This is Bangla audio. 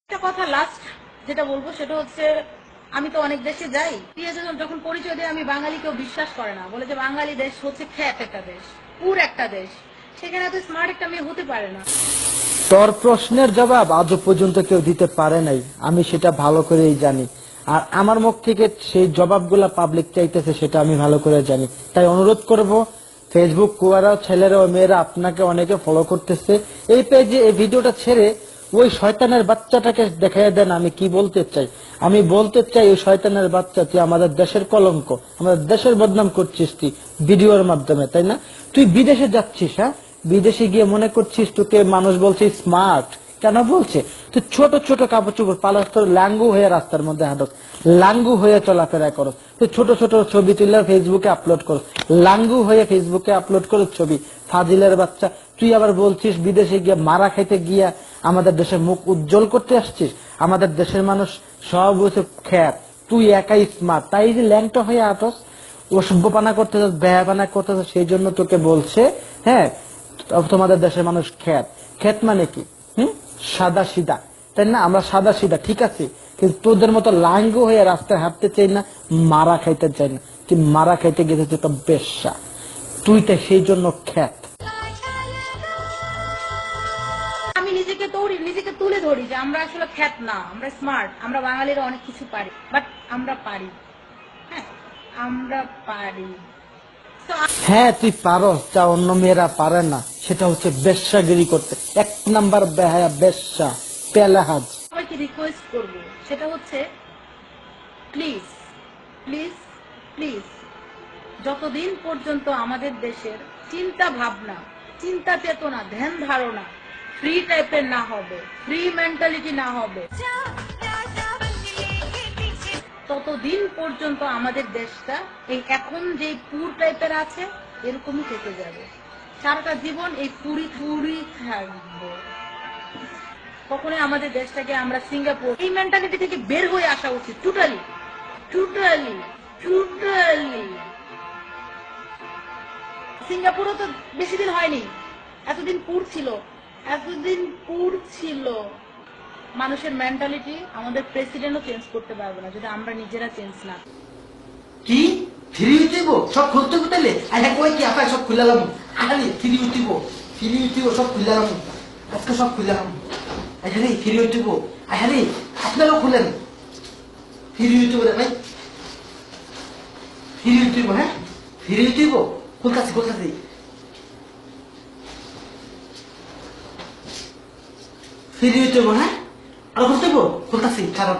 একটা কথা লাস্ট যেটা বলবো সেটা হচ্ছে, আমি তো অনেক দেশে যাই, প্রিয়জন যখন পরিচয় দেয় আমি বাঙালি, কেউ বিশ্বাস করে না, বলে যে বাঙালি দেশ হচ্ছে খ্যাত একটা দেশ, পুর একটা দেশ, সেখানে এত স্মার্ট একটা মেয়ে হতে পারে না। তোর প্রশ্নের জবাব আজও পর্যন্ত কেউ দিতে পারে নাই, আমি সেটা ভালো করেই জানি। আর আমার মুখ থেকে সেই জবাবগুলা পাবলিক চাইতেছে সেটা আমি ভালো করে জানি। তাই অনুরোধ করব, ফেসবুক কুয়ারা ছেলেরা ও মেয়েরা আপনাকে অনেকে ফলো করতেছে, এই পেজে এই ভিডিওটা ছেড়ে ওই শয়তানের বাচ্চাটাকে দেখাই দেন আমি কি বলতে চাই। আমি বলতে চাই, ওই শয়তানের বাচ্চা, তুই আমাদের দেশের কলঙ্ক, আমাদের দেশের বদনাম করছিস তুই ভিডিওর মাধ্যমে, তাই না? তুই বিদেশে যাচ্ছিস, হ্যাঁ, বিদেশে গিয়ে মনে করছিস তোকে মানুষ বলছে স্মার্ট। কেন বলছে? তুই ছোট ছোট কাপড় চোপড় পালাস, তোর লাঙ্গু হয়ে রাস্তার মধ্যে হাঁটস, লাঙ্গু হয়ে চলাফেরা করো, তুই ছোট ছোট ছবি তুলে ফেসবুকে আপলোড করো, লাঙ্গু হয়ে ফেসবুকে আপলোড করো ছবি, ফাজিলের বাচ্চা। তুই আবার বলছিস বিদেশে গিয়ে মারা খাইতে গিয়া আমাদের দেশের মুখ উজ্জ্বল করতে আসছিস। আমাদের দেশের মানুষ সব হচ্ছে খ্যাত, তুই একাই স্মার্ট, তাই যে ল্যাংটা হয়ে আটস, অসভ্যপানা করতেছ, ব্যয়াপানা করতেছ, সেই জন্য তোকে বলছে, হ্যাঁ, তোমাদের দেশের মানুষ খ্যাত। খ্যাত মানে কি? সাদা সিধা, তাই না? আমরা সাদা সিধা, ঠিক আছে, কিন্তু তোদের মতো লাঙ্গু হয়ে রাস্তায় হাঁটতে চাই না, মারা খাইতে চাই না। তুই মারা খাইতে গেছিস তো বেশ্যা, তুই তো সেই জন্য খ্যাত। আমি নিজেকে তুলে ধরি যে আমরা আসলে খ্যাত না, আমরা স্মার্ট, আমরা বাঙালিরা অনেক কিছু পারি, বাট আমরা পারি, হ্যাঁ আমরা পারি। তো হ্যাঁ, তুই পারো যা অন্য মেয়েরা পারে না, সেটা হচ্ছে বেশ্যাগিরি করতে। এক নাম্বার বেহায়া, বেশ্যা, পেলাহাজ। সবাইকে রিকোয়েস্ট করবো, সেটা হচ্ছে প্লিজ প্লিজ প্লিজ, যতদিন পর্যন্ত আমাদের দেশের চিন্তা ভাবনা, চিন্তা চেতনা, ধ্যান ধারণা ফ্রি টাইপের না হবে, ফ্রি মেন্টালিটি না হবে, ততদিন পর্যন্ত আমাদের দেশটা এই এখন যে পুর টাইপের আছে এরকমই থেকে যাবে। সারাটা জীবন এই পুরি পুরি থাকবো। কখনোই আমাদের দেশটাকে আমরা সিঙ্গাপুর, এই মেন্টালিটি থেকে বের হয়ে আসা উচিত। Totally totally totally. সিঙ্গাপুরও তো বেশি দিন হয়নি, এতদিন পুর ছিল, এতদিন পুর ছিল। মানুষের মেন্টালিটি আমাদের প্রেসিডেন্টও চেঞ্জ করতে পারবে না যদি আমরা নিজেরা চেঞ্জ না। কি ফ্রি উঠিব? সব খুলতে খুঁটালে আরে কই কি আপা সব খুলালাম। আরে ফ্রি উঠিব, ফ্রি উঠিব, সব খুলালাম, আজকে সব খুলালাম। আরে ফ্রি উঠিব, আরে আপনারাও খুলেন। ফ্রি উঠিব রে ভাই, ফ্রি উঠিব, হ্যাঁ ফ্রি উঠিব, খুলতাছি খুলতাছি। ফ্রি উঠিব, হ্যাঁ আর খুলতেব, খুলতাছি কারণ